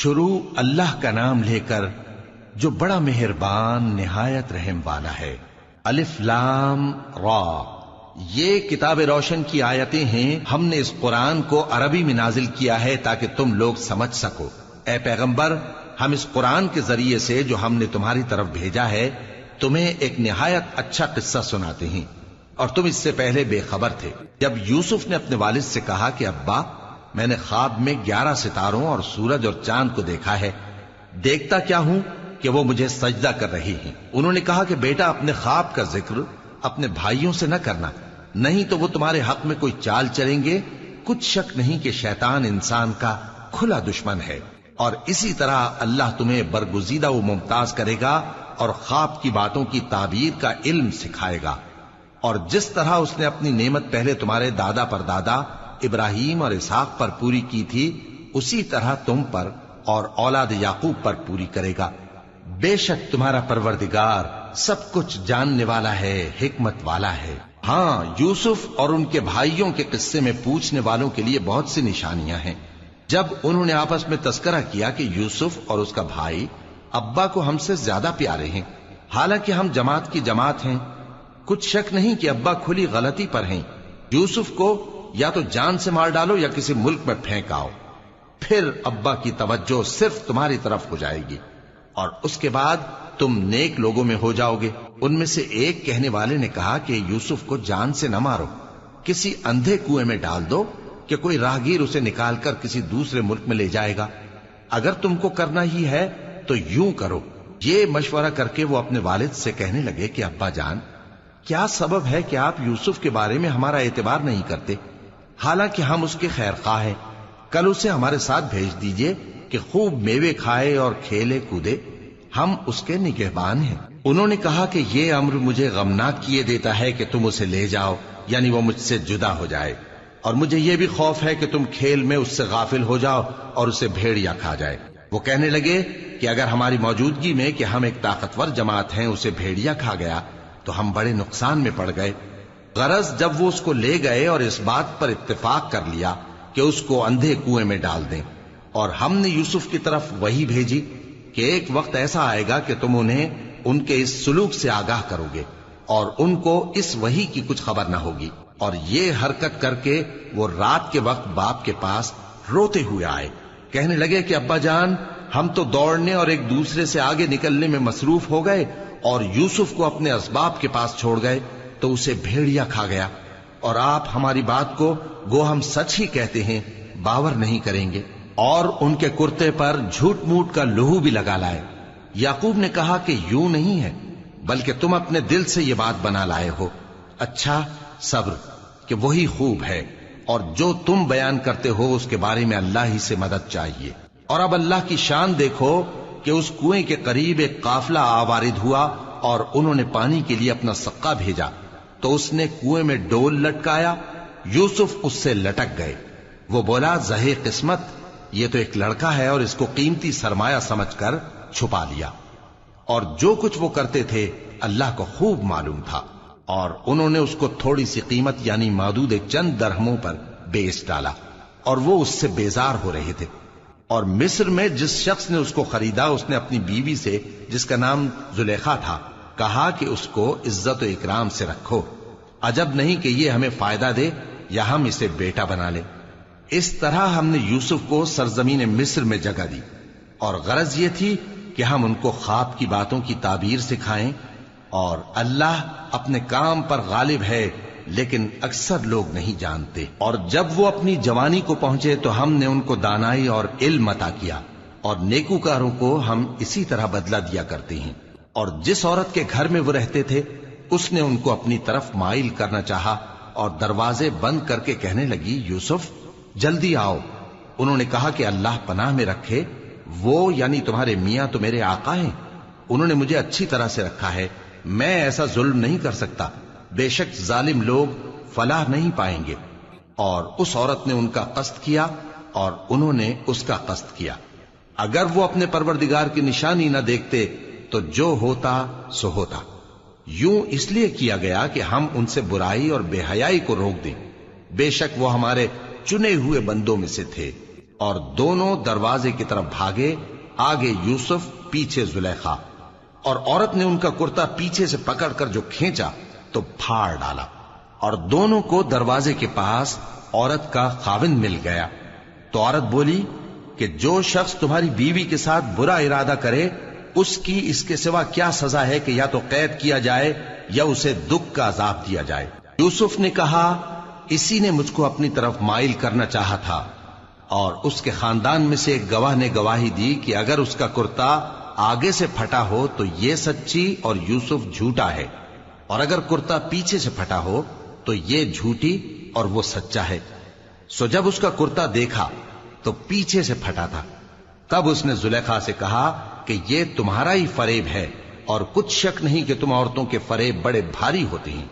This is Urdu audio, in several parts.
شروع اللہ کا نام لے کر جو بڑا مہربان نہایت رحم والا ہے۔ الف لام را، یہ کتاب روشن کی آیتیں ہیں۔ ہم نے اس قرآن کو عربی میں نازل کیا ہے تاکہ تم لوگ سمجھ سکو۔ اے پیغمبر، ہم اس قرآن کے ذریعے سے جو ہم نے تمہاری طرف بھیجا ہے تمہیں ایک نہایت اچھا قصہ سناتے ہیں، اور تم اس سے پہلے بے خبر تھے۔ جب یوسف نے اپنے والد سے کہا کہ ابا، میں نے خواب میں 11 ستاروں اور سورج اور چاند کو دیکھا ہے، دیکھتا کیا ہوں کہ وہ مجھے سجدہ کر رہی ہیں۔ انہوں نے کہا کہ بیٹا، اپنے خواب کا ذکر اپنے بھائیوں سے نہ کرنا، نہیں تو وہ تمہارے حق میں کوئی چال چلیں گے۔ کچھ شک نہیں کہ شیطان انسان کا کھلا دشمن ہے، اور اسی طرح اللہ تمہیں برگزیدہ و ممتاز کرے گا اور خواب کی باتوں کی تعبیر کا علم سکھائے گا۔ اور جس طرح اس نے اپنی نعمت پہلے تمہارے دادا پر دادا ابراہیم اور اسحاق پر پوری کی تھی، اسی طرح تم پر اور اولاد یعقوب پر پوری کرے گا۔ بے شک تمہارا پروردگار سب کچھ جاننے والا ہے، حکمت والا ہے۔ ہاں، یوسف اور ان کے بھائیوں کے قصے میں پوچھنے والوں کے لیے بہت سی نشانیاں ہیں۔ جب انہوں نے آپس میں تذکرہ کیا کہ یوسف اور اس کا بھائی ابا کو ہم سے زیادہ پیارے ہیں، حالانکہ ہم جماعت کی جماعت ہیں، کچھ شک نہیں کہ ابا کھلی غلطی پر ہیں۔ یوسف کو یا تو جان سے مار ڈالو یا کسی ملک میں پھینک آؤ، پھر ابا کی توجہ صرف تمہاری طرف ہو جائے گی، اور اس کے بعد تم نیک لوگوں میں ہو جاؤ گے۔ ان میں سے ایک کہنے والے نے کہا کہ یوسف کو جان سے نہ مارو، کسی اندھے کنویں میں ڈال دو کہ کوئی راہگیر اسے نکال کر کسی دوسرے ملک میں لے جائے گا۔ اگر تم کو کرنا ہی ہے تو یوں کرو۔ یہ مشورہ کر کے وہ اپنے والد سے کہنے لگے کہ ابا جان، کیا سبب ہے کہ آپ یوسف کے بارے میں ہمارا اعتبار نہیں کرتے، حالانکہ ہم اس کے خیر خواہ ہیں؟ کل اسے ہمارے ساتھ بھیج دیجئے کہ خوب میوے کھائے اور کھیلے کودے، ہم اس کے نگہبان ہیں۔ انہوں نے کہا کہ یہ امر مجھے غمناک کیے دیتا ہے کہ تم اسے لے جاؤ، یعنی وہ مجھ سے جدا ہو جائے، اور مجھے یہ بھی خوف ہے کہ تم کھیل میں اس سے غافل ہو جاؤ اور اسے بھیڑیا کھا جائے۔ وہ کہنے لگے کہ اگر ہماری موجودگی میں کہ ہم ایک طاقتور جماعت ہیں اسے بھیڑیا کھا گیا تو ہم بڑے نقصان میں پڑ گئے۔ غرض جب وہ اس کو لے گئے اور اس بات پر اتفاق کر لیا کہ اس کو اندھے کنویں میں ڈال دیں، اور ہم نے یوسف کی طرف وحی بھیجی کہ ایک وقت ایسا آئے گا کہ تم انہیں ان کے اس سلوک سے آگاہ کرو گے، اور ان کو اس وحی کی کچھ خبر نہ ہوگی۔ اور یہ حرکت کر کے وہ رات کے وقت باپ کے پاس روتے ہوئے آئے، کہنے لگے کہ ابا جان، ہم تو دوڑنے اور ایک دوسرے سے آگے نکلنے میں مصروف ہو گئے اور یوسف کو اپنے اسباب کے پاس چھوڑ گئے تو اسے بھیڑیا کھا گیا، اور آپ ہماری بات کو گو ہم سچ ہی کہتے ہیں باور نہیں کریں گے، اور ان کے کرتے پر جھوٹ موٹ کا لہو بھی لگا لائے۔ یعقوب نے کہا کہ یوں نہیں ہے، بلکہ تم اپنے دل سے یہ بات بنا لائے ہو۔ اچھا، صبر کہ وہی خوب ہے، اور جو تم بیان کرتے ہو اس کے بارے میں اللہ ہی سے مدد چاہیے۔ اور اب اللہ کی شان دیکھو کہ اس کنویں کے قریب ایک قافلہ آوارد ہوا اور انہوں نے پانی کے لیے اپنا سقا بھیجا، تو اس نے کنویں میں ڈول لٹکایا، یوسف اس سے لٹک گئے۔ وہ بولا، زہے قسمت، یہ تو ایک لڑکا ہے، اور اس کو قیمتی سرمایہ سمجھ کر چھپا لیا۔ اور جو کچھ وہ کرتے تھے اللہ کو خوب معلوم تھا، اور انہوں نے اس کو تھوڑی سی قیمت یعنی معدود چند درہموں پر بیچ ڈالا، اور وہ اس سے بیزار ہو رہے تھے۔ اور مصر میں جس شخص نے اس کو خریدا، اس نے اپنی بیوی سے جس کا نام زلیخا تھا کہا کہ اس کو عزت و اکرام سے رکھو، عجب نہیں کہ یہ ہمیں فائدہ دے یا ہم اسے بیٹا بنا لیں۔ اس طرح ہم نے یوسف کو سرزمین مصر میں جگہ دی، اور غرض یہ تھی کہ ہم ان کو خواب کی باتوں کی تعبیر سکھائیں، اور اللہ اپنے کام پر غالب ہے لیکن اکثر لوگ نہیں جانتے۔ اور جب وہ اپنی جوانی کو پہنچے تو ہم نے ان کو دانائی اور علم عطا کیا، اور نیکوکاروں کو ہم اسی طرح بدلہ دیا کرتے ہیں۔ اور جس عورت کے گھر میں وہ رہتے تھے اس نے ان کو اپنی طرف مائل کرنا چاہا، اور دروازے بند کر کے کہنے لگی، یوسف جلدی آؤ۔ انہوں نے کہا کہ اللہ پناہ میں رکھے، وہ یعنی تمہارے میاں تو میرے آقا ہیں، انہوں نے مجھے اچھی طرح سے رکھا ہے، میں ایسا ظلم نہیں کر سکتا، بے شک ظالم لوگ فلاح نہیں پائیں گے۔ اور اس عورت نے ان کا قصد کیا اور انہوں نے اس کا قصد کیا۔ اگر وہ اپنے پروردگار کی نشانی نہ دیکھتے تو جو ہوتا سو ہوتا۔ یوں اس لیے کیا گیا کہ ہم ان سے برائی اور بے حیائی کو روک دیں، بے شک وہ ہمارے چنے ہوئے بندوں میں سے تھے۔ اور دونوں دروازے کی طرف بھاگے، آگے یوسف، پیچھے زلیخا، اور عورت نے ان کا کرتا پیچھے سے پکڑ کر جو کھینچا تو پھاڑ ڈالا، اور دونوں کو دروازے کے پاس عورت کا خاوند مل گیا۔ تو عورت بولی کہ جو شخص تمہاری بیوی کے ساتھ برا ارادہ کرے اس کی اس کے سوا کیا سزا ہے کہ یا تو قید کیا جائے یا اسے دکھ کا عذاب دیا جائے۔ یوسف نے کہا اسی نے مجھ کو اپنی طرف مائل کرنا چاہا تھا، اور اس کے خاندان میں سے ایک گواہ نے گواہی دی کہ اگر اس کا کرتا آگے سے پھٹا ہو تو یہ سچی اور یوسف جھوٹا ہے، اور اگر کرتا پیچھے سے پھٹا ہو تو یہ جھوٹی اور وہ سچا ہے۔ سو جب اس کا کرتا دیکھا تو پیچھے سے پھٹا تھا، تب اس نے زلیخا سے کہا کہ یہ تمہارا ہی فریب ہے، اور کچھ شک نہیں کہ تم عورتوں کے فریب بڑے بھاری ہوتے ہیں۔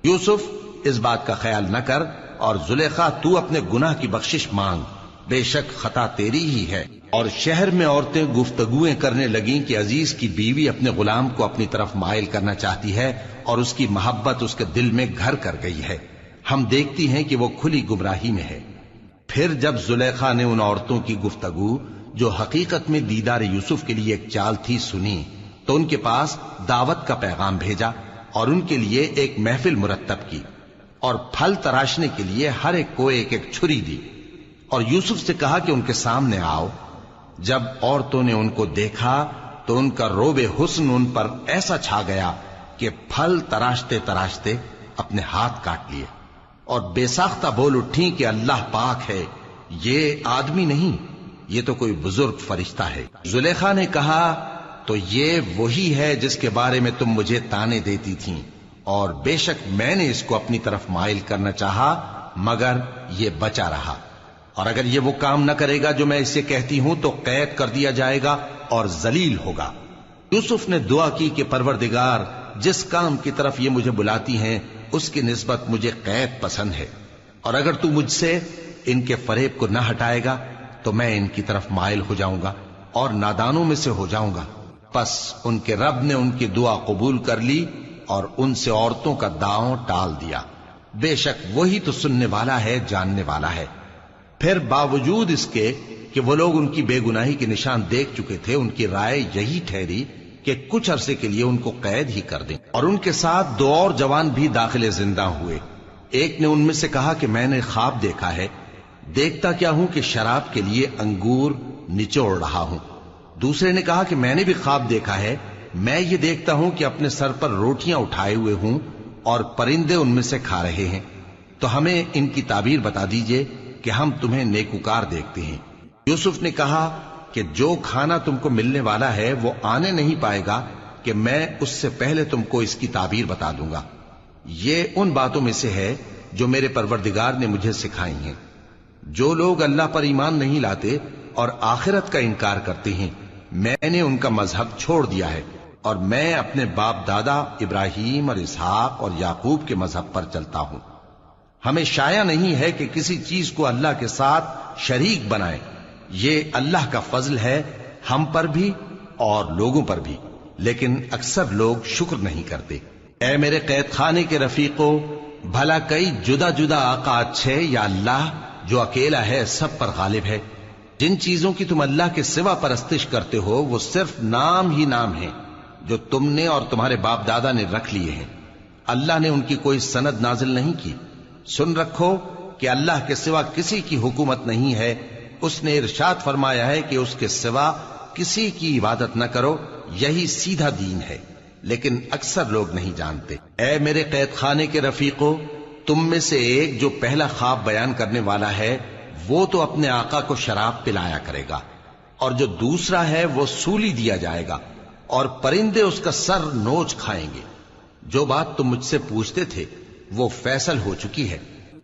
یوسف اس بات کا خیال نہ کر، اور زلیخا تو اپنے گناہ کی بخشش مانگ، بے شک خطا تیری ہی ہے۔ اور شہر میں عورتیں گفتگویں کرنے لگیں کہ عزیز کی بیوی اپنے غلام کو اپنی طرف مائل کرنا چاہتی ہے، اور اس کی محبت اس کے دل میں گھر کر گئی ہے، ہم دیکھتی ہیں کہ وہ کھلی گمراہی میں ہے۔ پھر جب زلیخا نے ان عورتوں کی گفتگو جو حقیقت میں دیدار یوسف کے لیے ایک چال تھی سنی، تو ان کے پاس دعوت کا پیغام بھیجا، اور ان کے لیے ایک محفل مرتب کی، اور پھل تراشنے کے لیے ہر ایک کو ایک ایک چھری دی، اور یوسف سے کہا کہ ان کے سامنے آؤ۔ جب عورتوں نے ان کو دیکھا تو ان کا روب حسن ان پر ایسا چھا گیا کہ پھل تراشتے تراشتے اپنے ہاتھ کاٹ لیے، اور بے ساختہ بول اٹھیں کہ اللہ پاک ہے، یہ آدمی نہیں، یہ تو کوئی بزرگ فرشتہ ہے۔ زلیخا نے کہا تو یہ وہی ہے جس کے بارے میں تم مجھے تانے دیتی تھیں، اور بے شک میں نے اس کو اپنی طرف مائل کرنا چاہا مگر یہ بچا رہا، اور اگر یہ وہ کام نہ کرے گا جو میں اسے کہتی ہوں تو قید کر دیا جائے گا اور ذلیل ہوگا۔ یوسف نے دعا کی کہ پروردگار، جس کام کی طرف یہ مجھے بلاتی ہیں اس کی نسبت مجھے قید پسند ہے، اور اگر تو مجھ سے ان کے فریب کو نہ ہٹائے گا تو میں ان کی طرف مائل ہو جاؤں گا اور نادانوں میں سے ہو جاؤں گا۔ پس ان کے رب نے ان کی دعا قبول کر لی اور ان سے عورتوں کا داؤں ٹال دیا، بے شک وہی تو سننے والا ہے، جاننے والا ہے۔ پھر باوجود اس کے کہ وہ لوگ ان کی بے گناہی کے نشان دیکھ چکے تھے، ان کی رائے یہی ٹھہری کہ کچھ عرصے کے لیے ان کو قید ہی کر دیں، اور ان کے ساتھ دو اور جوان بھی داخل زندہ ہوئے۔ ایک نے ان میں سے کہا کہ میں نے خواب دیکھا ہے، دیکھتا کیا ہوں کہ شراب کے لیے انگور نچوڑ رہا ہوں۔ دوسرے نے کہا کہ میں نے بھی خواب دیکھا ہے، میں یہ دیکھتا ہوں کہ اپنے سر پر روٹیاں اٹھائے ہوئے ہوں اور پرندے ان میں سے کھا رہے ہیں، تو ہمیں ان کی تعبیر بتا دیجئے کہ ہم تمہیں نیکوکار دیکھتے ہیں۔ یوسف نے کہا کہ جو کھانا تم کو ملنے والا ہے وہ آنے نہیں پائے گا کہ میں اس سے پہلے تم کو اس کی تعبیر بتا دوں گا۔ یہ ان باتوں میں سے ہے جو میرے پروردگار نے مجھے سکھائی ہیں۔ جو لوگ اللہ پر ایمان نہیں لاتے اور آخرت کا انکار کرتے ہیں، میں نے ان کا مذہب چھوڑ دیا ہے، اور میں اپنے باپ دادا ابراہیم اور اسحاق اور یعقوب کے مذہب پر چلتا ہوں۔ ہمیں شایع نہیں ہے کہ کسی چیز کو اللہ کے ساتھ شریک بنائیں، یہ اللہ کا فضل ہے ہم پر بھی اور لوگوں پر بھی، لیکن اکثر لوگ شکر نہیں کرتے۔ اے میرے قید خانے کے رفیقو، بھلا کئی جدا جدا آقا اچھے یا اللہ جو اکیلا ہے سب پر غالب ہے؟ جن چیزوں کی تم اللہ کے سوا پرستش کرتے ہو وہ صرف نام ہی نام ہیں جو تم نے اور تمہارے باپ دادا نے رکھ لیے ہیں، اللہ نے ان کی کوئی سند نازل نہیں کی۔ سن رکھو کہ اللہ کے سوا کسی کی حکومت نہیں ہے، اس نے ارشاد فرمایا ہے کہ اس کے سوا کسی کی عبادت نہ کرو، یہی سیدھا دین ہے، لیکن اکثر لوگ نہیں جانتے۔ اے میرے قید خانے کے رفیقو، تم میں سے ایک جو پہلا خواب بیان کرنے والا ہے وہ تو اپنے آقا کو شراب پلایا کرے گا، اور جو دوسرا ہے وہ سولی دیا جائے گا، اور پرندے اس کا سر نوچ کھائیں گے۔ جو بات تم مجھ سے پوچھتے تھے وہ فیصل ہو چکی ہے،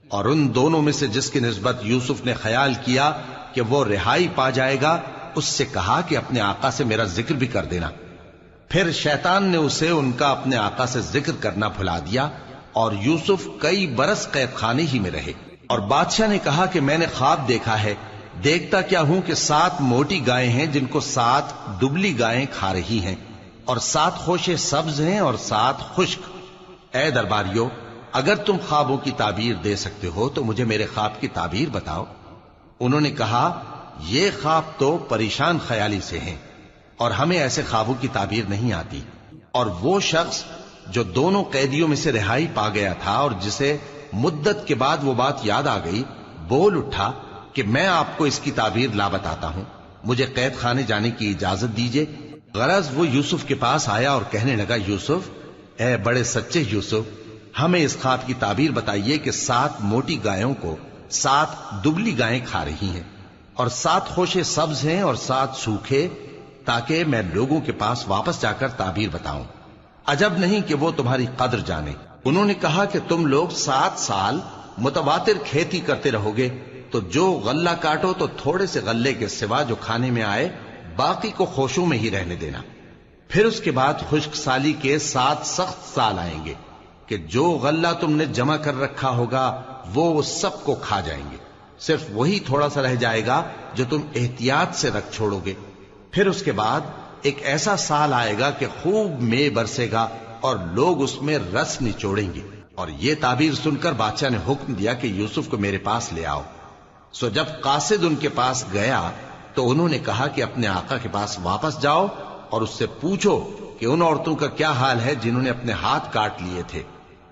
اور ان دونوں میں سے جس کی نسبت یوسف نے خیال کیا کہ وہ رہائی پا جائے گا، اس سے کہا کہ اپنے آقا سے میرا ذکر بھی کر دینا۔ پھر شیطان نے اسے ان کا اپنے آقا سے ذکر کرنا بھلا دیا، اور یوسف کئی برس قید خانے ہی میں رہے۔ اور بادشاہ نے کہا کہ میں نے خواب دیکھا ہے، دیکھتا کیا ہوں کہ 7 موٹی گائیں ہیں جن کو 7 دبلی گائیں کھا رہی ہیں، اور 7 خوشے سبز ہیں اور 7 خشک۔ اے درباریو، اگر تم خوابوں کی تعبیر دے سکتے ہو تو مجھے میرے خواب کی تعبیر بتاؤ۔ انہوں نے کہا یہ خواب تو پریشان خیالی سے ہیں اور ہمیں ایسے خوابوں کی تعبیر نہیں آتی۔ اور وہ شخص جو دونوں قیدیوں میں سے رہائی پا گیا تھا اور جسے مدت کے بعد وہ بات یاد آ گئی، بول اٹھا کہ میں آپ کو اس کی تعبیر لا بتاتا ہوں، مجھے قید خانے جانے کی اجازت دیجیے۔ غرض وہ یوسف کے پاس آیا اور کہنے لگا، یوسف، اے بڑے سچے یوسف، ہمیں اس خواب کی تعبیر بتائیے کہ 7 موٹی گایوں کو 7 دبلی گائیں کھا رہی ہیں اور 7 خوشے سبز ہیں اور 7 سوکھے، تاکہ میں لوگوں کے پاس واپس جا کر تعبیر بتاؤں۔ عجب نہیں کہ وہ تمہاری قدر جانے۔ انہوں نے کہا کہ تم لوگ 7 سال متواتر کھیتی کرتے رہو گے، تو جو غلہ کاٹو تو تھوڑے سے غلے کے سوا جو کھانے میں آئے باقی کو خوشوں میں ہی رہنے دینا۔ پھر اس کے بعد خشک سالی کے 7 سخت سال آئیں گے کہ جو غلہ تم نے جمع کر رکھا ہوگا وہ سب کو کھا جائیں گے، صرف وہی تھوڑا سا رہ جائے گا جو تم احتیاط سے رکھ چھوڑو گے۔ پھر اس کے بعد ایک ایسا سال آئے گا کہ خوب مے برسے گا اور لوگ اس میں رس نچوڑیں گے۔ اور یہ تعبیر سن کر بادشاہ نے حکم دیا کہ یوسف کو میرے پاس لے آؤ۔ سو جب قاصد ان کے پاس گیا تو انہوں نے کہا کہ اپنے آقا کے پاس واپس جاؤ اور اس سے پوچھو کہ ان عورتوں کا کیا حال ہے جنہوں نے اپنے ہاتھ کاٹ لیے تھے،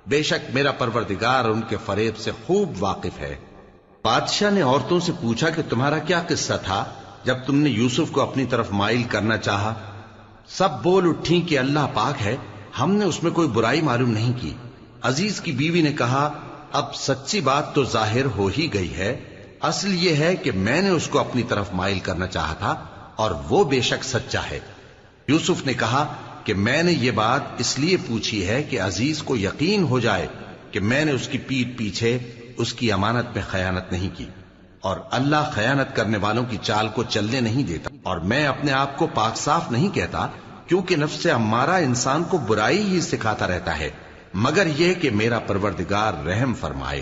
بے شک میرا پروردگار ان کے فریب سے خوب واقف ہے۔ بادشاہ نے عورتوں سے پوچھا کہ تمہارا کیا قصہ تھا جب تم نے یوسف کو اپنی طرف مائل کرنا چاہا؟ سب بول اٹھیں کہ اللہ پاک ہے، ہم نے اس میں کوئی برائی معلوم نہیں کی۔ عزیز کی بیوی نے کہا، اب سچی بات تو ظاہر ہو ہی گئی ہے، اصل یہ ہے کہ میں نے اس کو اپنی طرف مائل کرنا چاہا تھا اور وہ بے شک سچا ہے۔ یوسف نے کہا کہ میں نے یہ بات اس لیے پوچھی ہے کہ عزیز کو یقین ہو جائے کہ میں نے اس کی پیٹھ پیچھے اس کی امانت میں خیانت نہیں کی، اور اللہ خیانت کرنے والوں کی چال کو چلنے نہیں دیتا۔ اور میں اپنے آپ کو پاک صاف نہیں کہتا، کیونکہ نفس امارہ انسان کو برائی ہی سکھاتا رہتا ہے، مگر یہ کہ میرا پروردگار رحم فرمائے،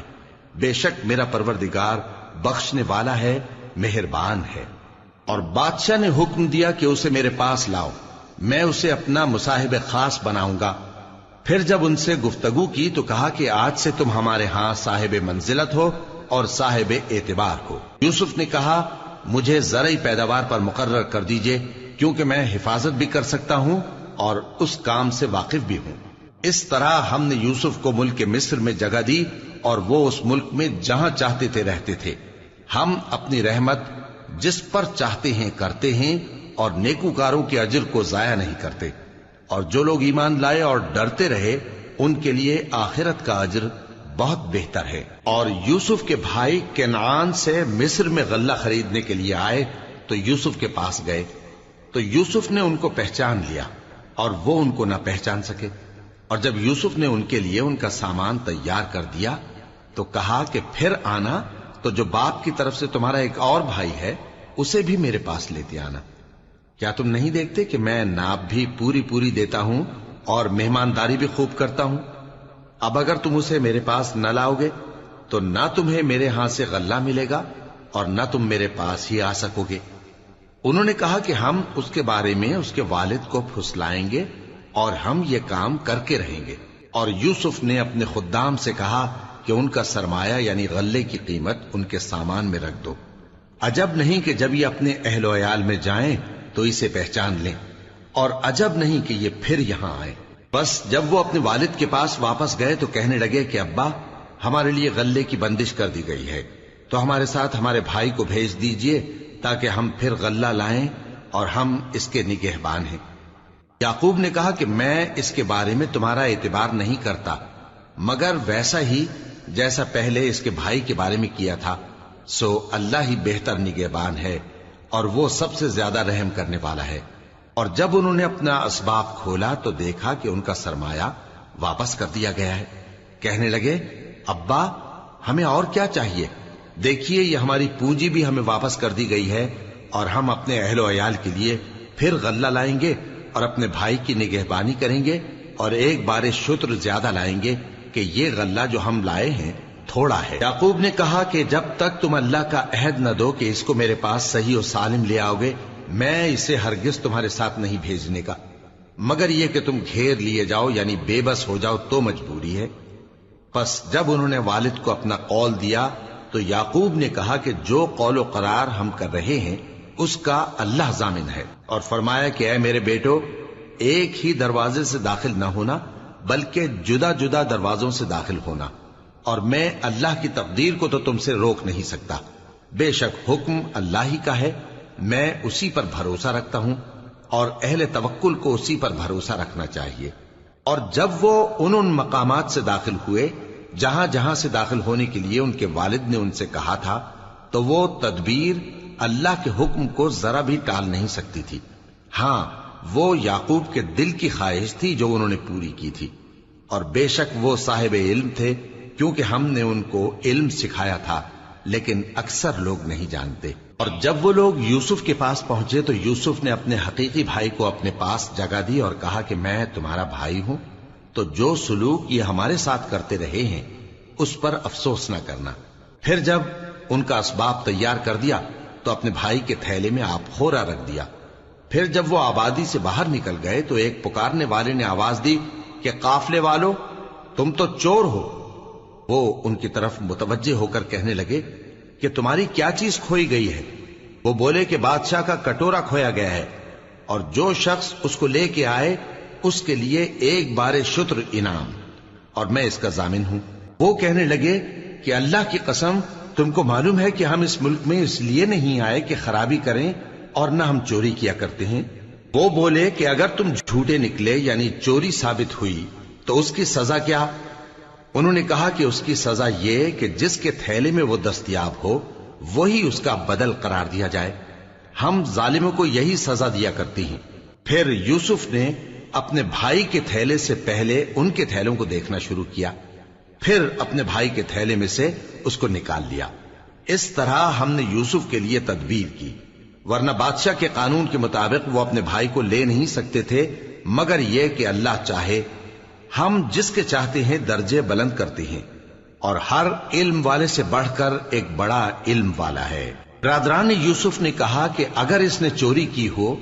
بے شک میرا پروردگار بخشنے والا ہے، مہربان ہے۔ اور بادشاہ نے حکم دیا کہ اسے میرے پاس لاؤ، میں اسے اپنا مصاحب خاص بناؤں گا۔ پھر جب ان سے گفتگو کی تو کہا کہ آج سے تم ہمارے ہاں صاحب منزلت ہو اور صاحب اعتبار ہو۔ یوسف نے کہا، مجھے زرعی پیداوار پر مقرر کر دیجئے، کیونکہ میں حفاظت بھی کر سکتا ہوں اور اس کام سے واقف بھی ہوں۔ اس طرح ہم نے یوسف کو ملک مصر میں جگہ دی اور وہ اس ملک میں جہاں چاہتے تھے رہتے تھے۔ ہم اپنی رحمت جس پر چاہتے ہیں کرتے ہیں اور نیکوکاروں کے اجر کو ضائع نہیں کرتے، اور جو لوگ ایمان لائے اور ڈرتے رہے ان کے لیے آخرت کا اجر بہت بہتر ہے۔ اور یوسف کے بھائی کنعان سے مصر میں غلہ خریدنے کے لیے آئے تو یوسف کے پاس گئے، تو یوسف نے ان کو پہچان لیا اور وہ ان کو نہ پہچان سکے۔ اور جب یوسف نے ان کے لیے ان کا سامان تیار کر دیا تو کہا کہ پھر آنا تو جو باپ کی طرف سے تمہارا ایک اور بھائی ہے اسے بھی میرے پاس لیتے آنا۔ کیا تم نہیں دیکھتے کہ میں ناب بھی پوری پوری دیتا ہوں اور مہمانداری بھی خوب کرتا ہوں؟ اب اگر تم اسے میرے پاس نہ لاؤ گے تو نہ تمہیں میرے ہاں سے غلہ ملے گا اور نہ تم میرے پاس ہی آ سکو گے۔ انہوں نے کہا کہ ہم اس کے بارے میں اس کے والد کو پھسلائیں گے اور ہم یہ کام کر کے رہیں گے۔ اور یوسف نے اپنے خدام سے کہا کہ ان کا سرمایہ یعنی غلے کی قیمت ان کے سامان میں رکھ دو۔ عجب نہیں کہ جب یہ اپنے اہل و عیال میں جائیں تو اسے پہچان لیں، اور عجب نہیں کہ یہ پھر یہاں آئیں۔ بس جب وہ اپنے والد کے پاس واپس گئے تو کہنے لگے کہ ابا، ہمارے لیے غلے کی بندش کر دی گئی ہے، تو ہمارے ساتھ ہمارے بھائی کو بھیج دیجئے تاکہ ہم پھر غلہ لائیں اور ہم اس کے نگہبان ہیں۔ یعقوب نے کہا کہ میں اس کے بارے میں تمہارا اعتبار نہیں کرتا، مگر ویسا ہی جیسا پہلے اس کے بھائی کے بارے میں کیا تھا، سو اللہ ہی بہتر نگہبان ہے اور وہ سب سے زیادہ رحم کرنے والا ہے۔ اور جب انہوں نے اپنا اسباب کھولا تو دیکھا کہ ان کا سرمایہ واپس کر دیا گیا ہے۔ کہنے لگے، ابا، ہمیں اور کیا چاہیے؟ دیکھیے یہ ہماری پونجی بھی ہمیں واپس کر دی گئی ہے، اور ہم اپنے اہل و عیال کے لیے پھر غلہ لائیں گے اور اپنے بھائی کی نگہبانی کریں گے، اور ایک بار شتر زیادہ لائیں گے کہ یہ غلہ جو ہم لائے ہیں تھوڑا ہے۔ یعقوب نے کہا کہ جب تک تم اللہ کا عہد نہ دو کہ اس کو میرے پاس صحیح و سالم لے آؤ گے، میں اسے ہرگز تمہارے ساتھ نہیں بھیجنے کا، مگر یہ کہ تم گھیر لیے جاؤ یعنی بے بس ہو جاؤ تو مجبوری ہے۔ پس جب انہوں نے والد کو اپنا قول دیا تو یعقوب نے کہا کہ جو قول و قرار ہم کر رہے ہیں اس کا اللہ ضامن ہے، اور فرمایا کہ اے میرے بیٹو، ایک ہی دروازے سے داخل نہ ہونا بلکہ جدا جدا دروازوں سے داخل ہونا، اور میں اللہ کی تقدیر کو تو تم سے روک نہیں سکتا، بے شک حکم اللہ ہی کا ہے، میں اسی پر بھروسہ رکھتا ہوں، اور اہل توکل کو اسی پر بھروسہ رکھنا چاہیے۔ اور جب وہ ان مقامات سے داخل ہوئے جہاں جہاں سے داخل ہونے کے لیے ان کے والد نے ان سے کہا تھا، تو وہ تدبیر اللہ کے حکم کو ذرا بھی ٹال نہیں سکتی تھی۔ ہاں، وہ یعقوب کے دل کی خواہش تھی جو انہوں نے پوری کی تھی، اور بے شک وہ صاحب علم تھے، کیونکہ ہم نے ان کو علم سکھایا تھا، لیکن اکثر لوگ نہیں جانتے۔ اور جب وہ لوگ یوسف کے پاس پہنچے تو یوسف نے اپنے حقیقی بھائی کو اپنے پاس جگہ دی اور کہا کہ میں تمہارا بھائی ہوں، تو جو سلوک یہ ہمارے ساتھ کرتے رہے ہیں اس پر افسوس نہ کرنا۔ پھر جب ان کا اسباب تیار کر دیا تو اپنے بھائی کے تھیلے میں آپ خورا رکھ دیا۔ پھر جب وہ آبادی سے باہر نکل گئے تو ایک پکارنے والے نے آواز دی کہ قافلے والو، تم تو چور ہو۔ وہ ان کی طرف متوجہ ہو کر کہنے لگے کہ تمہاری کیا چیز کھوئی گئی ہے؟ وہ بولے کہ بادشاہ کا کٹورا کھویا گیا ہے، اور جو شخص اس کو لے کے آئے اس کے لیے ایک بار شتر انعام، اور میں اس کا ضامن ہوں۔ وہ کہنے لگے کہ اللہ کی قسم، تم کو معلوم ہے کہ ہم اس ملک میں اس لیے نہیں آئے کہ خرابی کریں اور نہ ہم چوری کیا کرتے ہیں۔ وہ بولے کہ اگر تم جھوٹے نکلے یعنی چوری ثابت ہوئی تو اس کی سزا کیا؟ انہوں نے کہا کہ اس کی سزا یہ کہ جس کے تھیلے میں وہ دستیاب ہو وہی اس کا بدل قرار دیا جائے، ہم ظالموں کو یہی سزا دیا کرتی ہیں۔ پھر یوسف نے اپنے بھائی کے تھیلے سے پہلے ان کے تھیلوں کو دیکھنا شروع کیا، پھر اپنے بھائی کے تھیلے میں سے اس کو نکال لیا۔ اس طرح ہم نے یوسف کے لیے تدبیر کی، ورنہ بادشاہ کے قانون کے مطابق وہ اپنے بھائی کو لے نہیں سکتے تھے، مگر یہ کہ اللہ چاہے، ہم جس کے چاہتے ہیں درجے بلند کرتے ہیں، اور ہر علم والے سے بڑھ کر ایک بڑا علم والا ہے۔ برادران یوسف نے کہا کہ اگر اس نے چوری کی ہو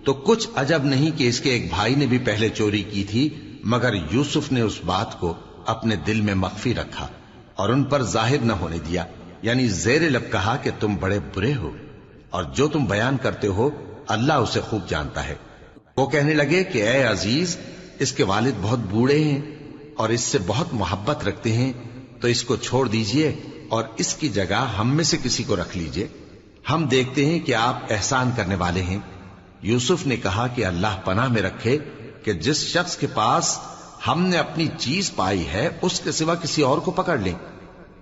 تو کچھ عجب نہیں کہ اس کے ایک بھائی نے بھی پہلے چوری کی تھی، مگر یوسف نے اس بات کو اپنے دل میں مخفی رکھا اور ان پر ظاہر نہ ہونے دیا، یعنی زیر لب کہا کہ تم بڑے برے ہو، اور جو تم بیان کرتے ہو اللہ اسے خوب جانتا ہے۔ وہ کہنے لگے کہ اے عزیز، اس کے والد بہت بوڑھے ہیں اور اس سے بہت محبت رکھتے ہیں، تو اس کو چھوڑ دیجئے اور اس کی جگہ ہم میں سے کسی کو رکھ لیجئے، ہم دیکھتے ہیں کہ آپ احسان کرنے والے ہیں۔ یوسف نے کہا کہ اللہ پناہ میں رکھے کہ جس شخص کے پاس ہم نے اپنی چیز پائی ہے اس کے سوا کسی اور کو پکڑ لیں،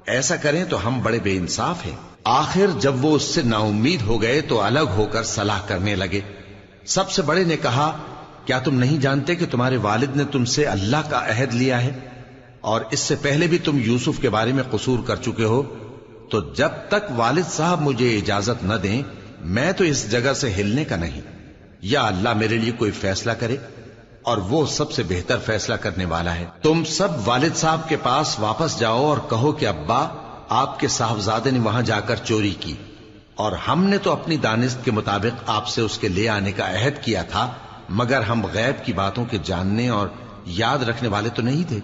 ایسا کریں تو ہم بڑے بے انصاف ہیں۔ آخر جب وہ اس سے نا امید ہو گئے تو الگ ہو کر صلاح کرنے لگے۔ سب سے بڑے نے کہا کیا تم نہیں جانتے کہ تمہارے والد نے تم سے اللہ کا عہد لیا ہے، اور اس سے پہلے بھی تم یوسف کے بارے میں قصور کر چکے ہو، تو جب تک والد صاحب مجھے اجازت نہ دیں میں تو اس جگہ سے ہلنے کا نہیں، یا اللہ میرے لیے کوئی فیصلہ کرے، اور وہ سب سے بہتر فیصلہ کرنے والا ہے۔ تم سب والد صاحب کے پاس واپس جاؤ اور کہو کہ ابا، آپ کے صاحبزادے نے وہاں جا کر چوری کی، اور ہم نے تو اپنی دانست کے مطابق آپ سے اس کے لے آنے کا عہد کیا تھا، مگر ہم غیب کی باتوں کے جاننے اور یاد رکھنے والے تو نہیں تھے،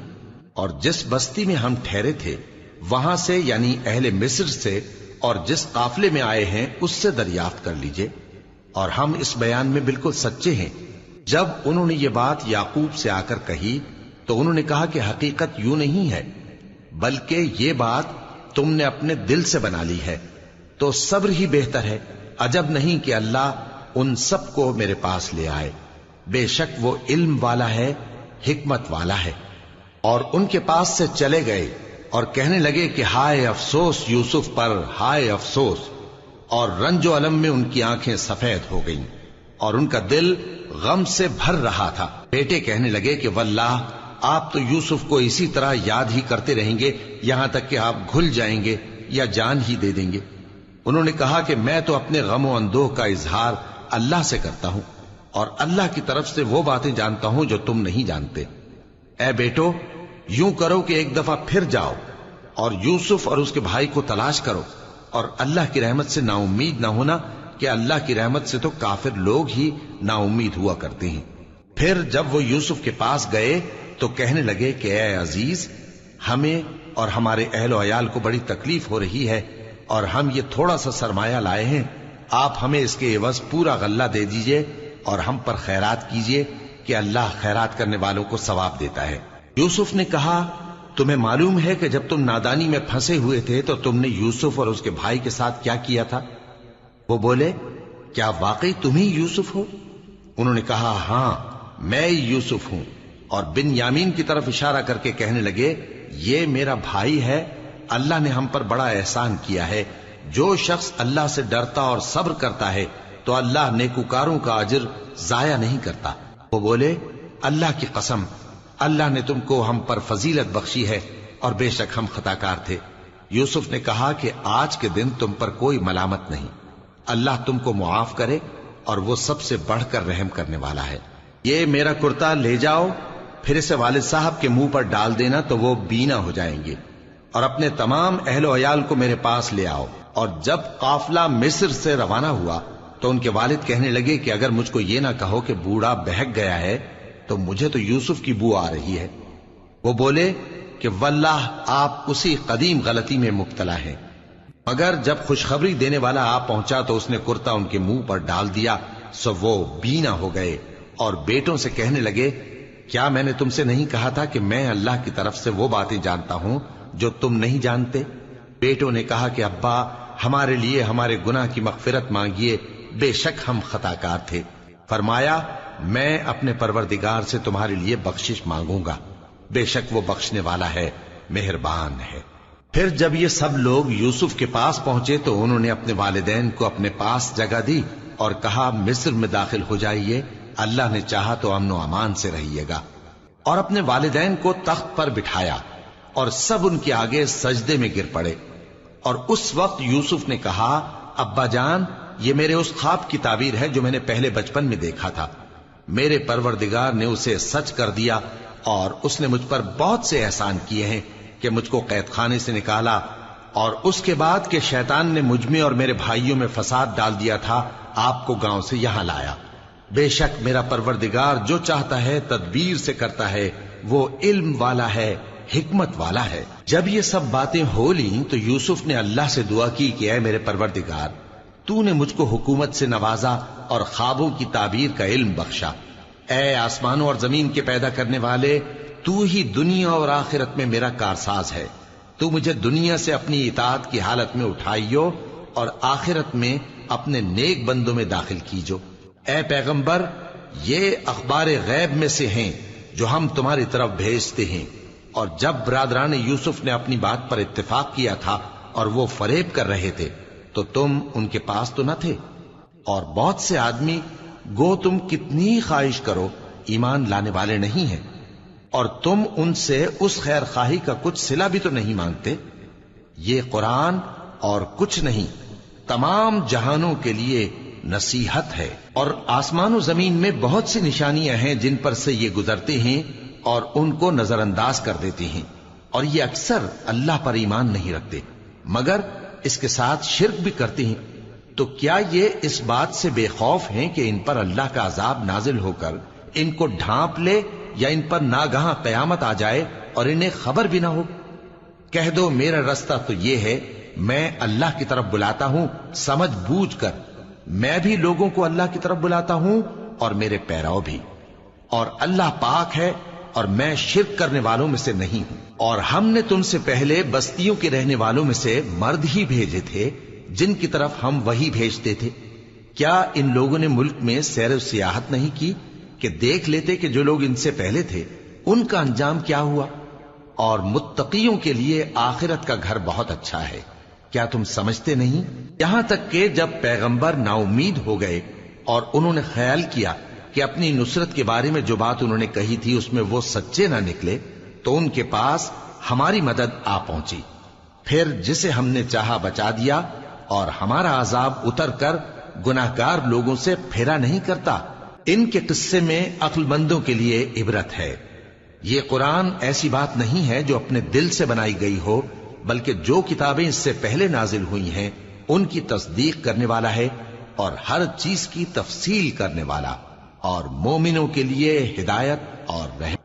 اور جس بستی میں ہم ٹھہرے تھے وہاں سے یعنی اہل مصر سے اور جس قافلے میں آئے ہیں اس سے دریافت کر لیجئے، اور ہم اس بیان میں بالکل سچے ہیں۔ جب انہوں نے یہ بات یعقوب سے آ کر کہی تو انہوں نے کہا کہ حقیقت یوں نہیں ہے، بلکہ یہ بات تم نے اپنے دل سے بنا لی ہے، تو صبر ہی بہتر ہے، عجب نہیں کہ اللہ ان سب کو میرے پاس لے آئے، بے شک وہ علم والا ہے، حکمت والا ہے۔ اور ان کے پاس سے چلے گئے اور کہنے لگے کہ ہائے افسوس یوسف پر، ہائے افسوس، اور رنج و الم میں ان کی آنکھیں سفید ہو گئیں اور ان کا دل غم سے بھر رہا تھا۔ بیٹے کہنے لگے کہ واللہ آپ تو یوسف کو اسی طرح یاد ہی کرتے رہیں گے یہاں تک کہ آپ گھل جائیں گے یا جان ہی دے دیں گے۔ انہوں نے کہا کہ میں تو اپنے غم و اندوہ کا اظہار اللہ سے کرتا ہوں، اور اللہ کی طرف سے وہ باتیں جانتا ہوں جو تم نہیں جانتے۔ اے بیٹو، یوں کرو کہ ایک دفعہ پھر جاؤ اور یوسف اور اس کے بھائی کو تلاش کرو، اور اللہ کی رحمت سے نا امید نہ ہونا کہ اللہ کی رحمت سے تو کافر لوگ ہی نا امید ہوا کرتے ہیں۔ پھر جب وہ یوسف کے پاس گئے تو کہنے لگے کہ اے عزیز، ہمیں اور ہمارے اہل و عیال کو بڑی تکلیف ہو رہی ہے اور ہم یہ تھوڑا سا سرمایہ لائے ہیں، آپ ہمیں اس کے عوض پورا غلہ دے دیجئے اور ہم پر خیرات کیجئے کہ اللہ خیرات کرنے والوں کو ثواب دیتا ہے۔ یوسف نے کہا، تمہیں معلوم ہے کہ جب تم نادانی میں پھنسے ہوئے تھے تو تم نے یوسف اور اس کے بھائی کے ساتھ کیا کیا تھا؟ وہ بولے، کیا واقعی تم ہی یوسف ہو؟ انہوں نے کہا، ہاں میں یوسف ہوں، اور بن یامین کی طرف اشارہ کر کے کہنے لگے، یہ میرا بھائی ہے، اللہ نے ہم پر بڑا احسان کیا ہے۔ جو شخص اللہ سے ڈرتا اور صبر کرتا ہے تو اللہ نیکوکاروں کا اجر ضائع نہیں کرتا۔ وہ بولے، اللہ کی قسم، اللہ نے تم کو ہم پر فضیلت بخشی ہے اور بے شک ہم خطا کار تھے۔ یوسف نے کہا کہ آج کے دن تم پر کوئی ملامت نہیں، اللہ تم کو معاف کرے اور وہ سب سے بڑھ کر رحم کرنے والا ہے۔ یہ میرا کرتا لے جاؤ، پھر اسے والد صاحب کے منہ پر ڈال دینا تو وہ بینا ہو جائیں گے، اور اپنے تمام اہل و عیال کو میرے پاس لے آؤ۔ اور جب قافلہ مصر سے روانہ ہوا تو ان کے والد کہنے لگے کہ اگر مجھ کو یہ نہ کہو کہ بوڑھا بہک گیا ہے تو مجھے تو یوسف کی بو آ رہی ہے۔ وہ بولے کہ واللہ آپ اسی قدیم غلطی میں مبتلا ہیں۔ مگر جب خوشخبری دینے والا آ پہنچا تو اس نے کرتا ان کے منہ پر ڈال دیا، سو وہ بینا ہو گئے اور بیٹوں سے کہنے لگے، کیا میں نے تم سے نہیں کہا تھا کہ میں اللہ کی طرف سے وہ باتیں جانتا ہوں جو تم نہیں جانتے؟ بیٹوں نے کہا کہ ابا، ہمارے لیے ہمارے گناہ کی مغفرت مانگیے، بے شک ہم خطا کار تھے۔ فرمایا، میں اپنے پروردگار سے تمہارے لیے بخشش مانگوں گا، بے شک وہ بخشنے والا ہے، مہربان ہے۔ پھر جب یہ سب لوگ یوسف کے پاس پہنچے تو انہوں نے اپنے والدین کو اپنے پاس جگہ دی اور کہا، مصر میں داخل ہو جائیے، اللہ نے چاہا تو امن و امان سے رہیے گا۔ اور اپنے والدین کو تخت پر بٹھایا اور سب ان کے آگے سجدے میں گر پڑے۔ اور اس وقت یوسف نے کہا، ابا جان، یہ میرے اس خواب کی تعبیر ہے جو میں نے پہلے بچپن میں دیکھا تھا۔ میرے پروردگار نے اسے سچ کر دیا اور اس نے مجھ پر بہت سے احسان کیے ہیں کہ مجھ کو قید خانے سے نکالا، اور اس کے بعد کہ شیطان نے مجھ میں اور میرے بھائیوں میں فساد ڈال دیا تھا، آپ کو گاؤں سے یہاں لایا۔ بے شک میرا پروردگار جو چاہتا ہے تدبیر سے کرتا ہے، وہ علم والا ہے، حکمت والا ہے۔ جب یہ سب باتیں ہو لیں تو یوسف نے اللہ سے دعا کی کہ اے میرے پروردگار، تو نے مجھ کو حکومت سے نوازا اور خوابوں کی تعبیر کا علم بخشا۔ اے آسمانوں اور زمین کے پیدا کرنے والے، تو ہی دنیا اور آخرت میں میرا کارساز ہے۔ تو مجھے دنیا سے اپنی اطاعت کی حالت میں اٹھائیو اور آخرت میں اپنے نیک بندوں میں داخل کیجو۔ اے پیغمبر، یہ اخبار غیب میں سے ہیں جو ہم تمہاری طرف بھیجتے ہیں۔ اور جب برادران یوسف نے اپنی بات پر اتفاق کیا تھا اور وہ فریب کر رہے تھے تو تم ان کے پاس تو نہ تھے، اور بہت سے آدمی گو تم کتنی خواہش کرو ایمان لانے والے نہیں ہیں، اور تم ان سے اس خیر خواہی کا کچھ صلہ بھی تو نہیں مانگتے۔ یہ قرآن اور کچھ نہیں، تمام جہانوں کے لیے نصیحت ہے، اور آسمان و زمین میں بہت سی نشانیاں ہیں جن پر سے یہ گزرتے ہیں اور ان کو نظر انداز کر دیتے ہیں، اور یہ اکثر اللہ پر ایمان نہیں رکھتے مگر اس کے ساتھ شرک بھی کرتے ہیں۔ تو کیا یہ اس بات سے بے خوف ہیں کہ ان پر اللہ کا عذاب نازل ہو کر ان کو ڈھانپ لے، یا ان پر ناگہاں قیامت آ جائے اور انہیں خبر بھی نہ ہو؟ کہہ دو میرا رستہ تو یہ ہے، میں اللہ کی طرف بلاتا ہوں سمجھ بوجھ کر، میں بھی لوگوں کو اللہ کی طرف بلاتا ہوں اور میرے پیراؤ بھی، اور اللہ پاک ہے اور میں شرک کرنے والوں میں سے نہیں ہوں۔ اور ہم نے تم سے پہلے بستیوں کے رہنے والوں میں سے مرد ہی بھیجے تھے جن کی طرف ہم وہی بھیجتے تھے۔ کیا ان لوگوں نے ملک میں سیر و سیاحت نہیں کی کہ دیکھ لیتے کہ جو لوگ ان سے پہلے تھے ان کا انجام کیا ہوا؟ اور متقیوں کے لیے آخرت کا گھر بہت اچھا ہے، کیا تم سمجھتے نہیں؟ یہاں تک کہ جب پیغمبر نا امید ہو گئے اور انہوں نے خیال کیا کہ اپنی نصرت کے بارے میں جو بات انہوں نے کہی تھی اس میں وہ سچے نہ نکلے، تو ان کے پاس ہماری مدد آ پہنچی۔ پھر جسے ہم نے چاہا بچا دیا، اور ہمارا عذاب اتر کر گناہگار لوگوں سے پھیرا نہیں کرتا۔ ان کے قصے میں عقل مندوں کے لیے عبرت ہے۔ یہ قرآن ایسی بات نہیں ہے جو اپنے دل سے بنائی گئی ہو، بلکہ جو کتابیں اس سے پہلے نازل ہوئی ہیں ان کی تصدیق کرنے والا ہے، اور ہر چیز کی تفصیل کرنے والا، اور مومنوں کے لیے ہدایت اور رحمت